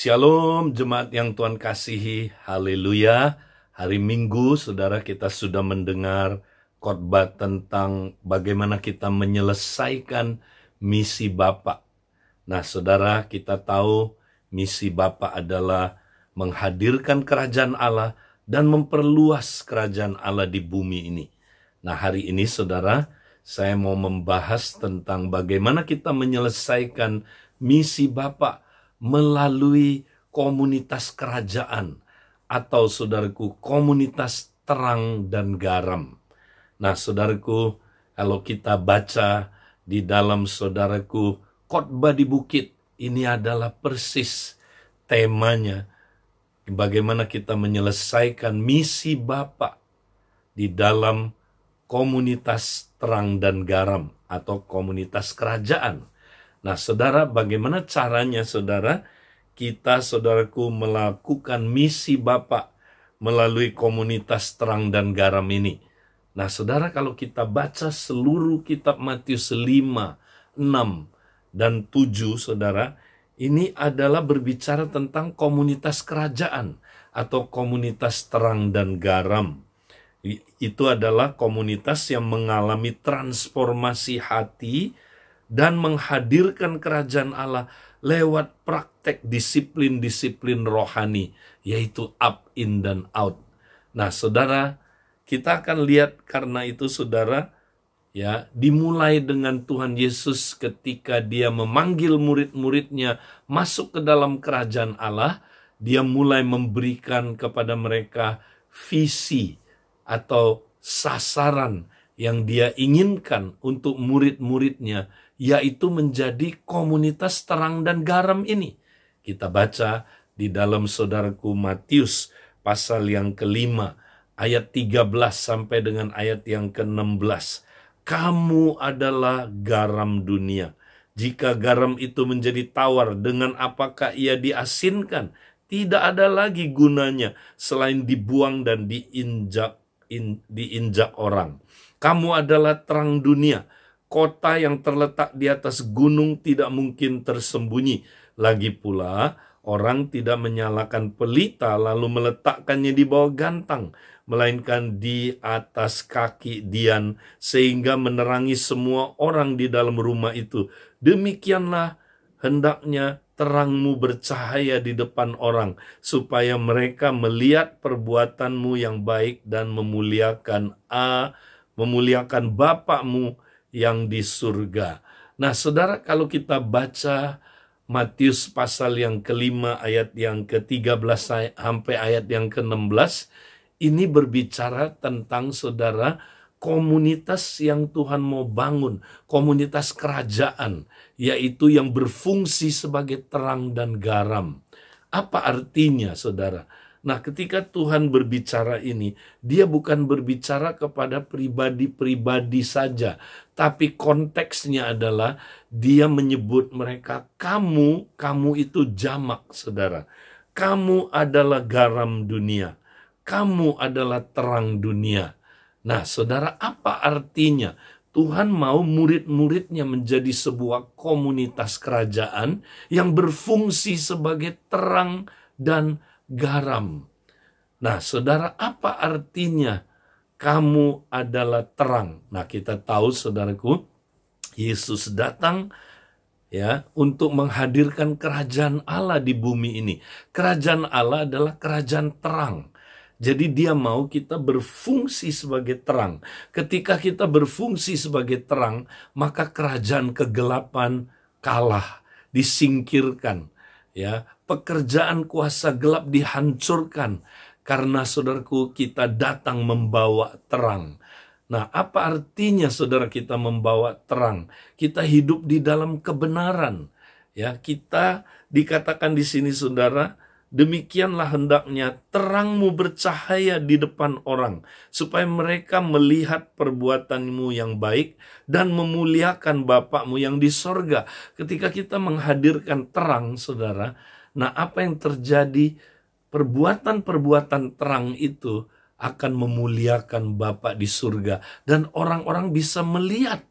Shalom jemaat yang Tuhan kasihi, haleluya. Hari Minggu saudara kita sudah mendengar khotbah tentang bagaimana kita menyelesaikan misi Bapa. Nah saudara, kita tahu misi Bapa adalah menghadirkan kerajaan Allah dan memperluas kerajaan Allah di bumi ini. Nah hari ini saudara, saya mau membahas tentang bagaimana kita menyelesaikan misi Bapa melalui komunitas kerajaan atau saudaraku komunitas terang dan garam. Nah saudaraku, kalau kita baca di dalam saudaraku khotbah di bukit, ini adalah persis temanya bagaimana kita menyelesaikan misi Bapa di dalam komunitas terang dan garam atau komunitas kerajaan. Nah saudara, bagaimana caranya saudara kita saudaraku melakukan misi Bapa melalui komunitas terang dan garam ini? Nah saudara, kalau kita baca seluruh kitab Matius 5, 6, dan 7 saudara, ini adalah berbicara tentang komunitas kerajaan atau komunitas terang dan garam. Itu adalah komunitas yang mengalami transformasi hati dan menghadirkan kerajaan Allah lewat praktek disiplin-disiplin rohani, yaitu up, in, dan out. Nah saudara, kita akan lihat karena itu saudara, ya, dimulai dengan Tuhan Yesus ketika dia memanggil murid-muridnya masuk ke dalam kerajaan Allah. Dia mulai memberikan kepada mereka visi atau sasaran yang dia inginkan untuk murid-muridnya, yaitu menjadi komunitas terang dan garam ini. Kita baca di dalam saudaraku Matius pasal yang kelima, ayat 13 sampai dengan ayat yang ke-16. Kamu adalah garam dunia. Jika garam itu menjadi tawar, dengan apakah ia diasinkan? Tidak ada lagi gunanya selain dibuang dan diinjak orang. Kamu adalah terang dunia. Kota yang terletak di atas gunung tidak mungkin tersembunyi. Lagi pula, orang tidak menyalakan pelita lalu meletakkannya di bawah gantang, melainkan di atas kaki dian, sehingga menerangi semua orang di dalam rumah itu. Demikianlah hendaknya terangmu bercahaya di depan orang, supaya mereka melihat perbuatanmu yang baik dan memuliakan Bapa-Mu yang di surga. Nah saudara, kalau kita baca Matius pasal yang kelima ayat yang ke-13 sampai ayat yang ke-16, ini berbicara tentang saudara komunitas yang Tuhan mau bangun, komunitas kerajaan, yaitu yang berfungsi sebagai terang dan garam. Apa artinya saudara? Nah ketika Tuhan berbicara ini, dia bukan berbicara kepada pribadi-pribadi saja, tapi konteksnya adalah dia menyebut mereka kamu itu jamak saudara. Kamu adalah garam dunia, kamu adalah terang dunia. Nah saudara, apa artinya? Tuhan mau murid-muridnya menjadi sebuah komunitas kerajaan yang berfungsi sebagai terang dan garam. Nah saudara, apa artinya kamu adalah terang? Nah kita tahu saudaraku, Yesus datang ya untuk menghadirkan kerajaan Allah di bumi ini. Kerajaan Allah adalah kerajaan terang. Jadi dia mau kita berfungsi sebagai terang. Ketika kita berfungsi sebagai terang, maka kerajaan kegelapan kalah, disingkirkan. Ya, pekerjaan kuasa gelap dihancurkan karena saudaraku kita datang membawa terang. Nah, apa artinya saudara kita membawa terang? Kita hidup di dalam kebenaran. Ya, kita dikatakan di sini saudara, demikianlah hendaknya terangmu bercahaya di depan orang, supaya mereka melihat perbuatanmu yang baik dan memuliakan Bapa-Mu yang di sorga. Ketika kita menghadirkan terang, saudara, nah apa yang terjadi? Perbuatan-perbuatan terang itu akan memuliakan Bapa di surga. Dan orang-orang bisa melihat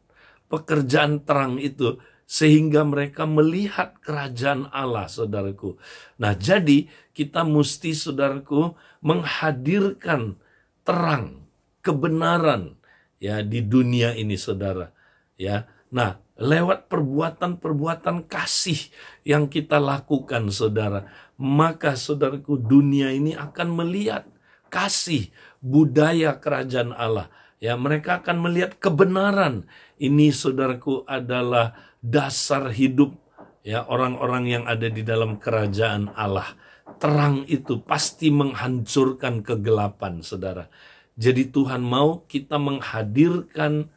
pekerjaan terang itu sehingga mereka melihat kerajaan Allah, saudaraku. Nah, jadi kita mesti, saudaraku, menghadirkan terang, kebenaran ya di dunia ini, saudara. Ya. Nah, lewat perbuatan-perbuatan kasih yang kita lakukan, saudara, maka saudaraku, dunia ini akan melihat kasih, budaya kerajaan Allah. Ya, mereka akan melihat kebenaran. Ini, saudaraku, adalah dasar hidup ya orang-orang yang ada di dalam kerajaan Allah. Terang itu pasti menghancurkan kegelapan, saudara. Jadi Tuhan mau kita menghadirkan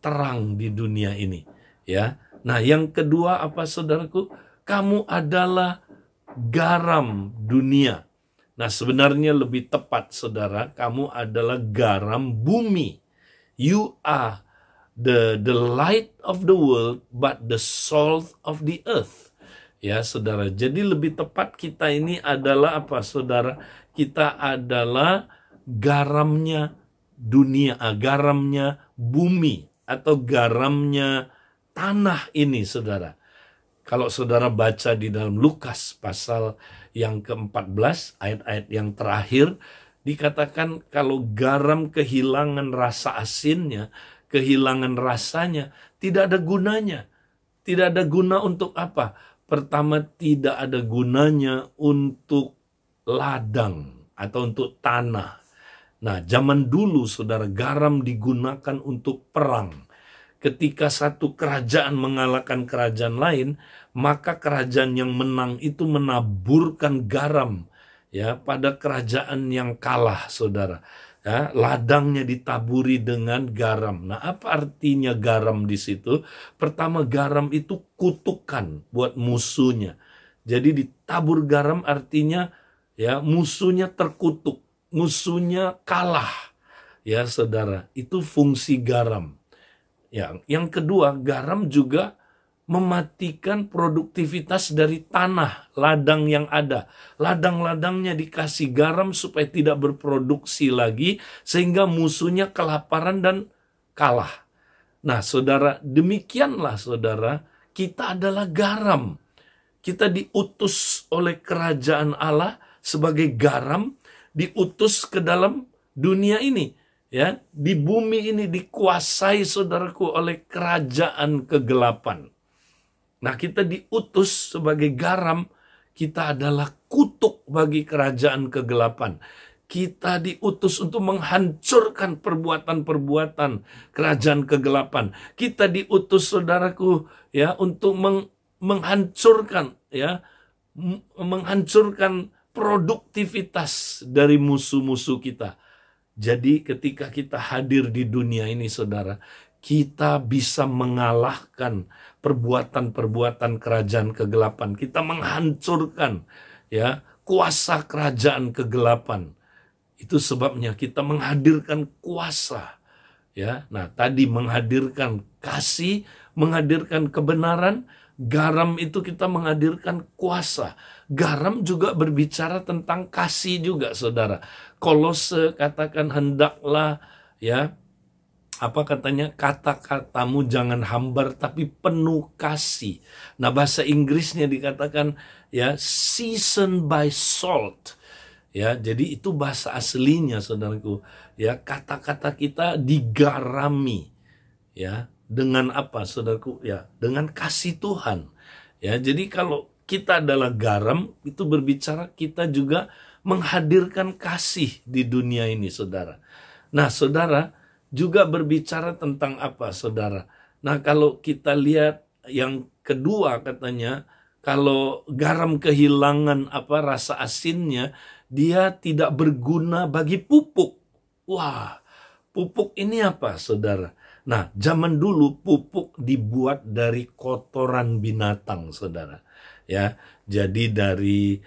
terang di dunia ini, ya. Nah, yang kedua apa, saudaraku? Kamu adalah garam dunia. Nah, sebenarnya lebih tepat, saudara, kamu adalah garam bumi. You are the light of the world, but the salt of the earth. Ya, saudara. Jadi lebih tepat kita ini adalah apa, saudara? Kita adalah garamnya dunia, garamnya bumi, atau garamnya tanah ini, saudara. Kalau saudara baca di dalam Lukas pasal yang ke-14, ayat-ayat yang terakhir, dikatakan kalau garam kehilangan rasa asinnya, kehilangan rasanya, tidak ada gunanya. Tidak ada guna untuk apa? Pertama, tidak ada gunanya untuk ladang atau untuk tanah. Nah, zaman dulu, saudara, garam digunakan untuk perang. Ketika satu kerajaan mengalahkan kerajaan lain, maka kerajaan yang menang itu menaburkan garam ya pada kerajaan yang kalah, saudara. Ya, ladangnya ditaburi dengan garam. Nah, apa artinya garam di situ? Pertama, garam itu kutukan buat musuhnya. Jadi ditabur garam artinya ya musuhnya terkutuk, musuhnya kalah. Ya, saudara, itu fungsi garam. Ya, yang kedua, garam juga mematikan produktivitas dari tanah, ladang yang ada. Ladang-ladangnya dikasih garam supaya tidak berproduksi lagi, sehingga musuhnya kelaparan dan kalah. Nah, saudara, demikianlah, saudara, kita adalah garam. Kita diutus oleh kerajaan Allah sebagai garam, diutus ke dalam dunia ini. Ya, di bumi ini dikuasai, saudaraku, oleh kerajaan kegelapan. Nah, kita diutus sebagai garam, kita adalah kutuk bagi kerajaan kegelapan. Kita diutus untuk menghancurkan perbuatan-perbuatan kerajaan kegelapan. Kita diutus, saudaraku, ya, untuk menghancurkan, ya, menghancurkan produktivitas dari musuh-musuh kita. Jadi ketika kita hadir di dunia ini, saudara, kita bisa mengalahkan perbuatan-perbuatan kerajaan kegelapan. Kita menghancurkan ya kuasa kerajaan kegelapan. Itu sebabnya kita menghadirkan kuasa. Ya, nah tadi menghadirkan kasih, menghadirkan kebenaran. Garam itu kita menghadirkan kuasa. Garam juga berbicara tentang kasih juga, saudara. Kolose katakan hendaklah ya, apa katanya, kata-katamu jangan hambar tapi penuh kasih. Nah, bahasa Inggrisnya dikatakan ya seasoned by salt. Ya, jadi itu bahasa aslinya, saudaraku. Ya, kata-kata kita digarami. Ya, dengan apa, saudaraku? Ya, dengan kasih Tuhan. Ya, jadi kalau kita adalah garam, itu berbicara kita juga menghadirkan kasih di dunia ini, saudara. Nah, saudara, juga berbicara tentang apa, saudara? Nah, kalau kita lihat yang kedua katanya, kalau garam kehilangan apa rasa asinnya, dia tidak berguna bagi pupuk. Wah, pupuk ini apa, saudara? Nah, zaman dulu pupuk dibuat dari kotoran binatang, saudara. Ya, jadi dari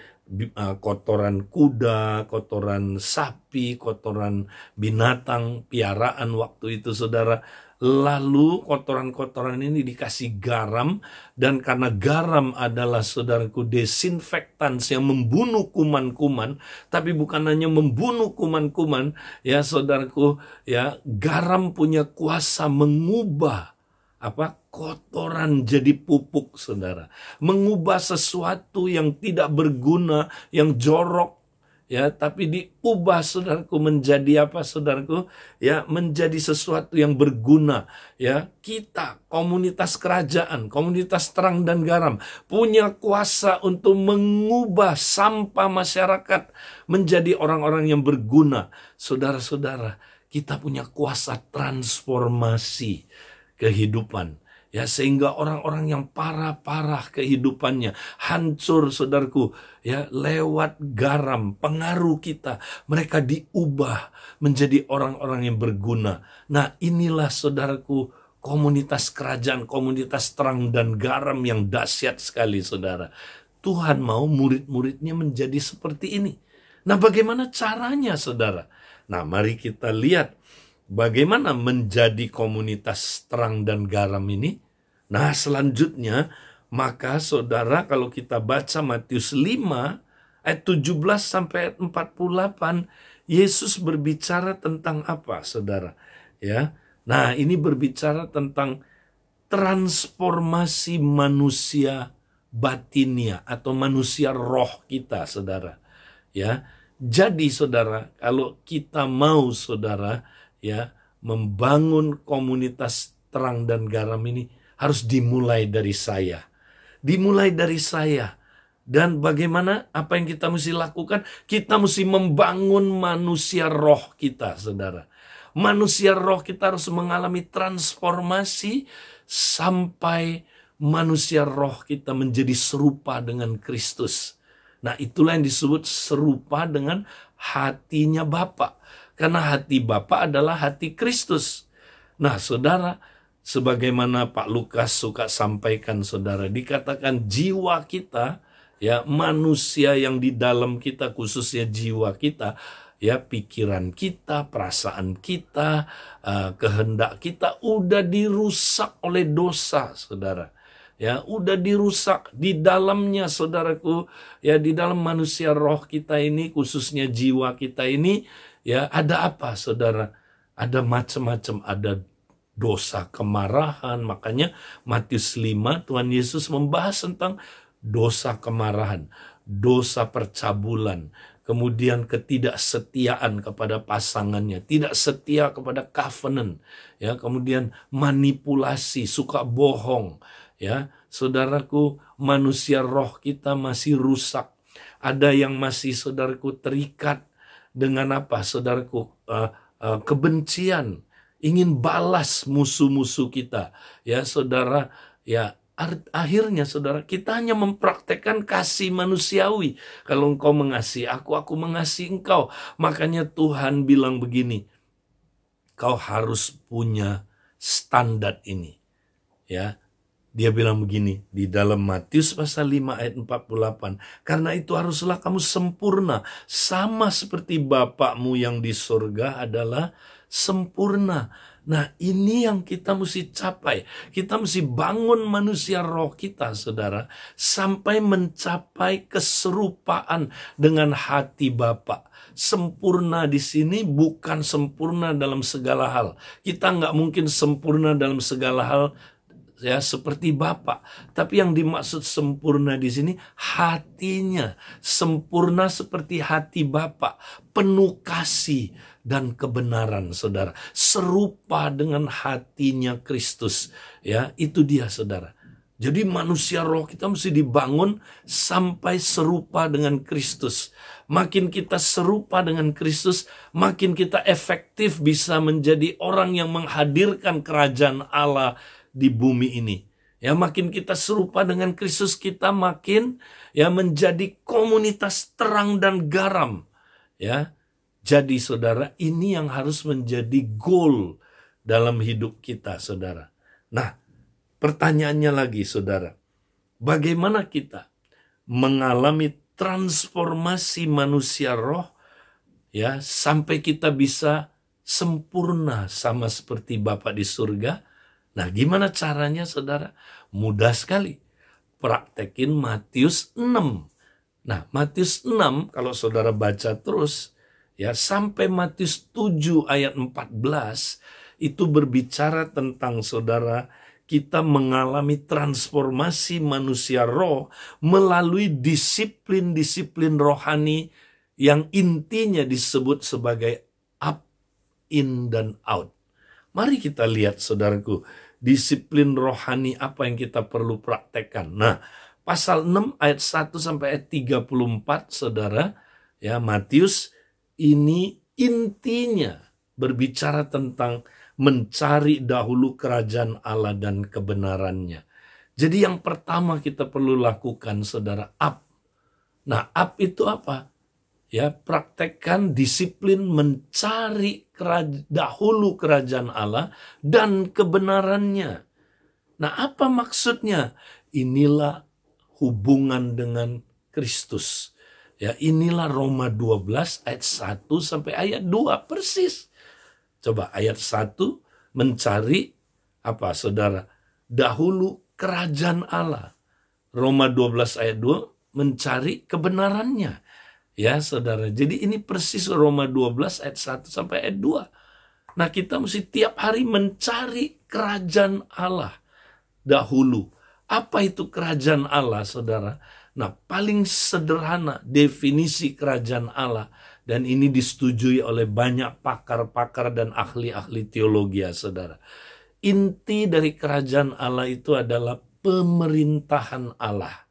kotoran kuda, kotoran sapi, kotoran binatang piaraan waktu itu, saudara. Lalu kotoran-kotoran ini dikasih garam, dan karena garam adalah, saudaraku, desinfektan yang membunuh kuman-kuman, tapi bukan hanya membunuh kuman-kuman, ya saudaraku, ya garam punya kuasa mengubah kotoran jadi pupuk, saudara. Mengubah sesuatu yang tidak berguna, yang jorok, ya, tapi diubah, saudaraku, menjadi saudaraku? Ya, menjadi sesuatu yang berguna. Ya, kita komunitas kerajaan, komunitas terang dan garam, punya kuasa untuk mengubah sampah masyarakat menjadi orang-orang yang berguna. Saudara-saudara, kita punya kuasa transformasi kehidupan, ya, sehingga orang-orang yang parah-parah kehidupannya hancur, saudaraku, ya, lewat garam pengaruh kita, mereka diubah menjadi orang-orang yang berguna. Nah, inilah, saudaraku, komunitas kerajaan, komunitas terang dan garam yang dahsyat sekali, saudara. Tuhan mau murid-muridnya menjadi seperti ini. Nah, bagaimana caranya, saudara? Nah, mari kita lihat bagaimana menjadi komunitas terang dan garam ini. Nah, selanjutnya, maka saudara, kalau kita baca Matius 5, ayat 17 sampai ayat 48, Yesus berbicara tentang apa, saudara? Ya, nah, ini berbicara tentang transformasi manusia batinia atau manusia roh kita, saudara. Ya, jadi, saudara, kalau kita mau, saudara, ya, membangun komunitas terang dan garam ini harus dimulai dari saya. Dimulai dari saya. Dan bagaimana, apa yang kita mesti lakukan? Kita mesti membangun manusia roh kita, saudara. Manusia roh kita harus mengalami transformasi sampai manusia roh kita menjadi serupa dengan Kristus. Nah, itulah yang disebut serupa dengan hatinya Bapa. Karena hati Bapa adalah hati Kristus. Nah, saudara, sebagaimana Pak Lukas suka sampaikan, saudara, dikatakan jiwa kita, ya, manusia yang di dalam kita, khususnya jiwa kita, ya, pikiran kita, perasaan kita, kehendak kita udah dirusak oleh dosa, saudara. Ya, udah dirusak di dalamnya, saudaraku. Ya, di dalam manusia roh kita ini, khususnya jiwa kita ini, ya, ada apa, saudara? Ada macam-macam, ada dosa kemarahan. Makanya Matius 5, Tuhan Yesus membahas tentang dosa kemarahan, dosa percabulan, kemudian ketidaksetiaan kepada pasangannya, tidak setia kepada covenant, ya, kemudian manipulasi, suka bohong. Ya, saudaraku, manusia roh kita masih rusak. Ada yang masih, saudaraku, terikat dengan apa, saudaraku? Kebencian, ingin balas musuh-musuh kita. Ya, saudara, ya, akhirnya, saudara, kita hanya mempraktekkan kasih manusiawi. Kalau engkau mengasihi aku mengasihi engkau. Makanya Tuhan bilang begini, kau harus punya standar ini. Ya, dia bilang begini di dalam Matius pasal 5 ayat 48. Karena itu haruslah kamu sempurna, sama seperti Bapakmu yang di surga adalah sempurna. Nah, ini yang kita mesti capai. Kita mesti bangun manusia roh kita, saudara, sampai mencapai keserupaan dengan hati Bapa. Sempurna di sini bukan sempurna dalam segala hal. Kita nggak mungkin sempurna dalam segala hal, ya, seperti Bapa. Tapi yang dimaksud sempurna di sini hatinya, sempurna seperti hati Bapa, penuh kasih dan kebenaran, saudara, serupa dengan hatinya Kristus. Ya, itu dia, saudara. Jadi manusia roh kita mesti dibangun sampai serupa dengan Kristus. Makin kita serupa dengan Kristus, makin kita efektif bisa menjadi orang yang menghadirkan kerajaan Allah di bumi ini. Ya, makin kita serupa dengan Kristus, kita makin, ya, menjadi komunitas terang dan garam. Ya, jadi, saudara, ini yang harus menjadi goal dalam hidup kita, saudara. Nah, pertanyaannya lagi, saudara, bagaimana kita mengalami transformasi manusia roh, ya, sampai kita bisa sempurna sama seperti Bapa di surga? Nah, gimana caranya, saudara? Mudah sekali. Praktekin Matius 6. Nah, Matius 6, kalau saudara baca terus, ya, sampai Matius 7 ayat 14, itu berbicara tentang, saudara, kita mengalami transformasi manusia roh melalui disiplin-disiplin rohani yang intinya disebut sebagai up, in, dan out. Mari kita lihat, saudaraku, disiplin rohani apa yang kita perlu praktekkan. Nah, pasal 6 ayat 1 sampai ayat 34, saudara, ya, Matius ini intinya berbicara tentang mencari dahulu kerajaan Allah dan kebenarannya. Jadi yang pertama kita perlu lakukan, saudara, up. Nah, up itu apa? Ya, praktekkan disiplin mencari dahulu kerajaan Allah dan kebenarannya. Nah, apa maksudnya? Inilah hubungan dengan Kristus. Ya, inilah Roma 12 ayat 1 sampai ayat 2 persis. Coba ayat 1, mencari apa, saudara? Dahulu kerajaan Allah. Roma 12 ayat 2, mencari kebenarannya. Ya, saudara. Jadi ini persis Roma 12 ayat 1 sampai ayat 2. Nah, kita mesti tiap hari mencari kerajaan Allah dahulu. Apa itu kerajaan Allah, saudara? Nah, paling sederhana definisi kerajaan Allah, dan ini disetujui oleh banyak pakar-pakar dan ahli-ahli teologi, ya, saudara. Inti dari kerajaan Allah itu adalah pemerintahan Allah.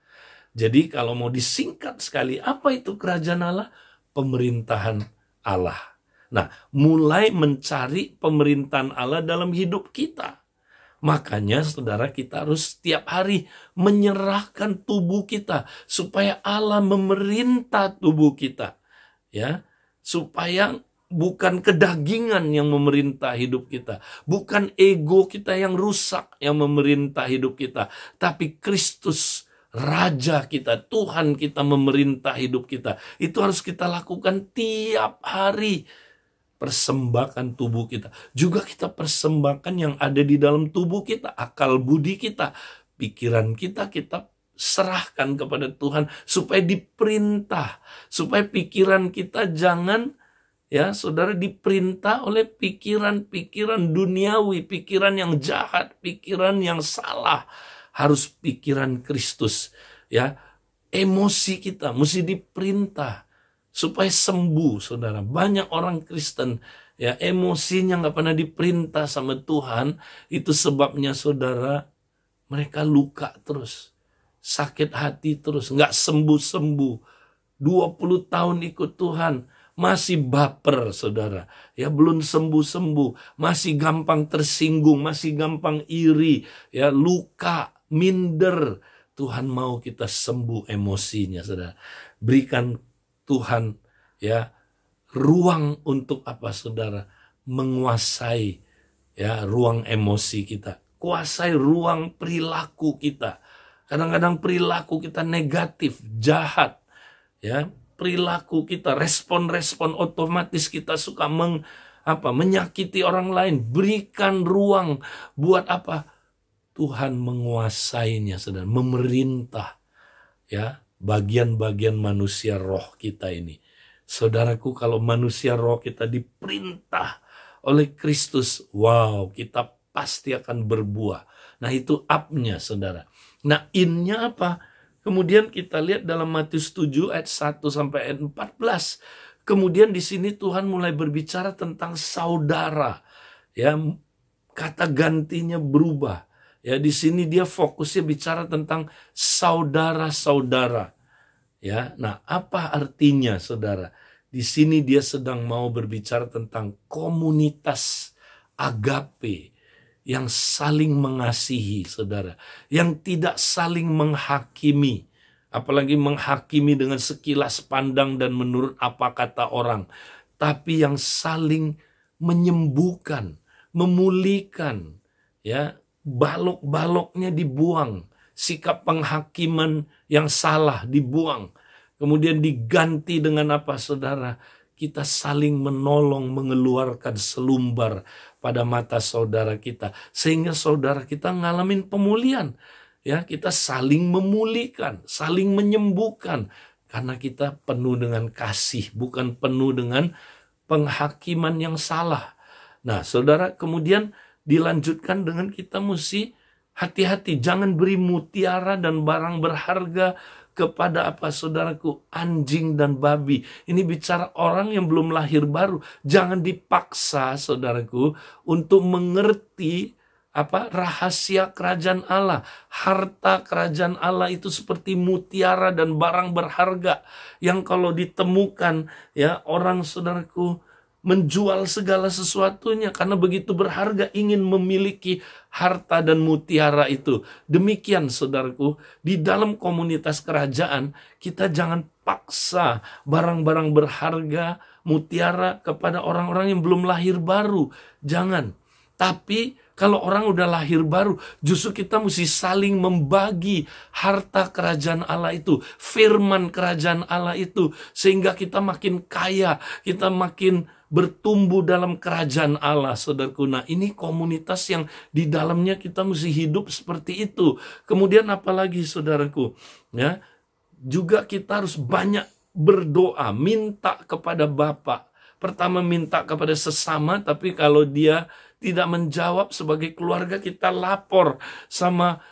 Jadi kalau mau disingkat sekali, apa itu kerajaan Allah? Pemerintahan Allah. Nah, mulai mencari pemerintahan Allah dalam hidup kita. Makanya, saudara, kita harus setiap hari menyerahkan tubuh kita supaya Allah memerintah tubuh kita. Ya, supaya bukan kedagingan yang memerintah hidup kita, bukan ego kita yang rusak yang memerintah hidup kita, tapi Kristus Raja kita, Tuhan kita memerintah hidup kita. Itu harus kita lakukan tiap hari. Persembahkan tubuh kita. Juga kita persembahkan yang ada di dalam tubuh kita, akal budi kita, pikiran kita, kita serahkan kepada Tuhan supaya diperintah, supaya pikiran kita jangan, ya, saudara, diperintah oleh pikiran-pikiran duniawi, pikiran yang jahat, pikiran yang salah. Harus pikiran Kristus, ya. Emosi kita mesti diperintah supaya sembuh, saudara. Banyak orang Kristen, ya, emosinya nggak pernah diperintah sama Tuhan. Itu sebabnya, saudara, mereka luka terus, sakit hati terus, nggak sembuh-sembuh. 20 tahun ikut Tuhan, masih baper, saudara. Ya, belum sembuh-sembuh, masih gampang tersinggung, masih gampang iri, ya, luka, minder. Tuhan mau kita sembuh emosinya, saudara. Berikan Tuhan, ya, ruang untuk apa, saudara? Menguasai, ya, ruang emosi kita. Kuasai ruang perilaku kita. Kadang-kadang perilaku kita negatif, jahat, ya. Perilaku kita, respon-respon otomatis kita suka menyakiti orang lain. Berikan ruang buat apa? Tuhan menguasainya, saudara, memerintah, ya, bagian-bagian manusia roh kita ini. Saudaraku, kalau manusia roh kita diperintah oleh Kristus, wow, kita pasti akan berbuah. Nah, itu up-nya, saudara. Nah, in-nya apa? Kemudian kita lihat dalam Matius 7 ayat 1 sampai ayat 14. Kemudian di sini Tuhan mulai berbicara tentang saudara. Ya, kata gantinya berubah. Ya, di sini dia fokusnya bicara tentang saudara-saudara. Ya, nah, apa artinya, saudara? Di sini dia sedang mau berbicara tentang komunitas agape yang saling mengasihi, saudara, yang tidak saling menghakimi, apalagi menghakimi dengan sekilas pandang dan menurut apa kata orang, tapi yang saling menyembuhkan, memulihkan, ya. Balok-baloknya dibuang, sikap penghakiman yang salah dibuang, kemudian diganti dengan apa, saudara? Kita saling menolong, mengeluarkan selumbar pada mata saudara kita, sehingga saudara kita ngalamin pemulihan. Ya, kita saling memulihkan, saling menyembuhkan, karena kita penuh dengan kasih, bukan penuh dengan penghakiman yang salah. Nah, saudara, kemudian dilanjutkan dengan kita mesti Hati-hati, jangan beri mutiara dan barang berharga kepada apa saudaraku, anjing dan babi. Ini bicara orang yang belum lahir baru. Jangan dipaksa saudaraku untuk mengerti apa rahasia kerajaan Allah. Harta kerajaan Allah itu seperti mutiara dan barang berharga yang kalau ditemukan ya orang saudaraku menjual segala sesuatunya karena begitu berharga, ingin memiliki harta dan mutiara itu. Demikian saudaraku, di dalam komunitas kerajaan kita jangan paksa barang-barang berharga, mutiara kepada orang-orang yang belum lahir baru. Jangan. Tapi kalau orang udah lahir baru, justru kita mesti saling membagi harta kerajaan Allah itu, firman kerajaan Allah itu, sehingga kita makin kaya, kita makin bertumbuh dalam kerajaan Allah, saudaraku. Nah, ini komunitas yang di dalamnya kita mesti hidup seperti itu. Kemudian apalagi, saudaraku, ya, juga kita harus banyak berdoa, minta kepada Bapa. Pertama minta kepada sesama, tapi kalau dia tidak menjawab sebagai keluarga, kita lapor sama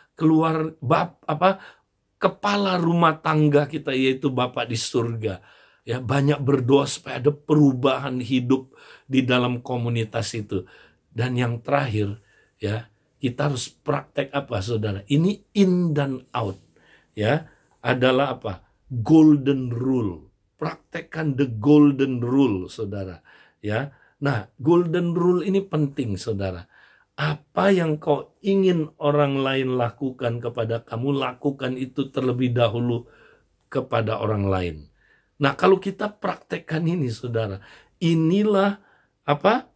kepala rumah tangga kita, yaitu Bapa di surga. Ya, banyak berdoa supaya ada perubahan hidup di dalam komunitas itu. Dan yang terakhir, ya, kita harus praktek apa, saudara? Ini in dan out, ya, adalah apa? Golden rule. Praktekkan the golden rule, saudara. Ya, nah, golden rule ini penting, saudara. Apa yang kau ingin orang lain lakukan kepada kamu, lakukan itu terlebih dahulu kepada orang lain. Nah, kalau kita praktekkan ini, saudara, inilah apa?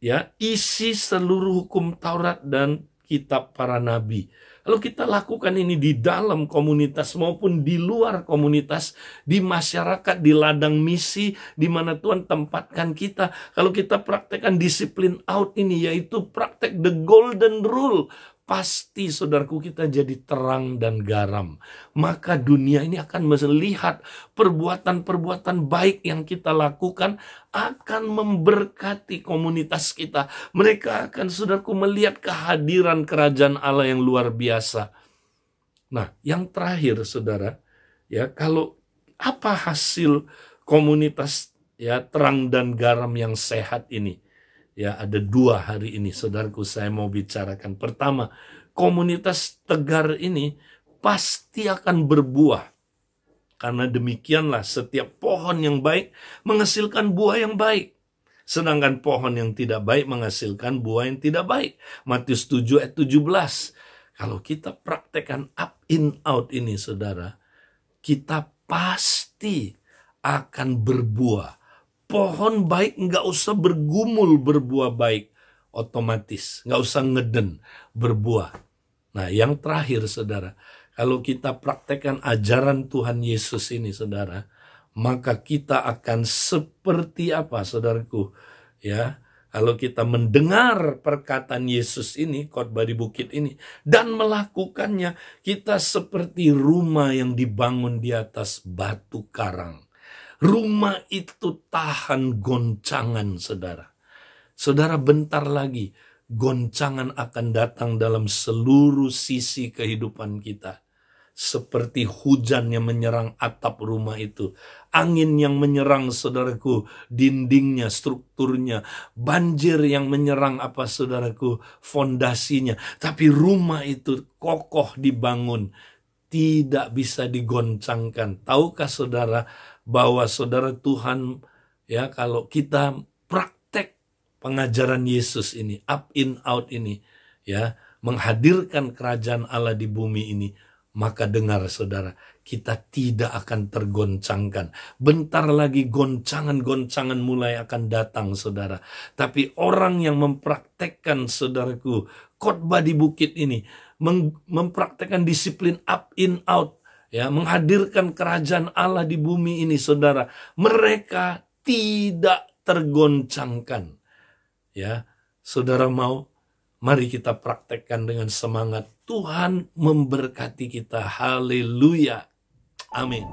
Ya, isi seluruh hukum Taurat dan kitab para nabi. Kalau kita lakukan ini di dalam komunitas maupun di luar komunitas, di masyarakat, di ladang misi, di mana Tuhan tempatkan kita. Kalau kita praktekkan disiplin out ini, yaitu praktek the golden rule, pasti saudaraku kita jadi terang dan garam. Maka dunia ini akan melihat perbuatan-perbuatan baik yang kita lakukan akan memberkati komunitas kita. Mereka akan, saudaraku, melihat kehadiran kerajaan Allah yang luar biasa. Nah, yang terakhir, saudara, ya, kalau apa hasil komunitas ya terang dan garam yang sehat ini? Ya, ada 2 hari ini, saudaraku, saya mau bicarakan. Pertama, komunitas tegar ini pasti akan berbuah. Karena demikianlah setiap pohon yang baik menghasilkan buah yang baik. Sedangkan pohon yang tidak baik menghasilkan buah yang tidak baik. Matius 7 ayat 17. Kalau kita praktekkan up in out ini, saudara, kita pasti akan berbuah. Pohon baik nggak usah bergumul berbuah baik, otomatis. Nggak usah ngeden berbuah. Nah, yang terakhir, saudara, kalau kita praktekkan ajaran Tuhan Yesus ini, saudara, maka kita akan seperti apa, saudaraku? Ya, kalau kita mendengar perkataan Yesus ini, khotbah di bukit ini, dan melakukannya, kita seperti rumah yang dibangun di atas batu karang. Rumah itu tahan goncangan, saudara. Saudara, bentar lagi goncangan akan datang dalam seluruh sisi kehidupan kita. Seperti hujan yang menyerang atap rumah itu. Angin yang menyerang, saudaraku, dindingnya, strukturnya. Banjir yang menyerang apa, saudaraku, fondasinya. Tapi rumah itu kokoh dibangun. Tidak bisa digoncangkan. Tahukah saudara bahwa saudara Tuhan, ya, kalau kita praktek pengajaran Yesus ini, up in out ini, ya, menghadirkan kerajaan Allah di bumi ini, maka dengar, saudara, kita tidak akan tergoncangkan. Bentar lagi goncangan-goncangan mulai akan datang, saudara. Tapi orang yang mempraktekkan, saudaraku, khotbah di bukit ini, mempraktekkan disiplin up in out, ya, menghadirkan kerajaan Allah di bumi ini, saudara, mereka tidak tergoncangkan. Ya, saudara mau? Mari kita praktekkan dengan semangat. Tuhan memberkati kita. Haleluya. Amin.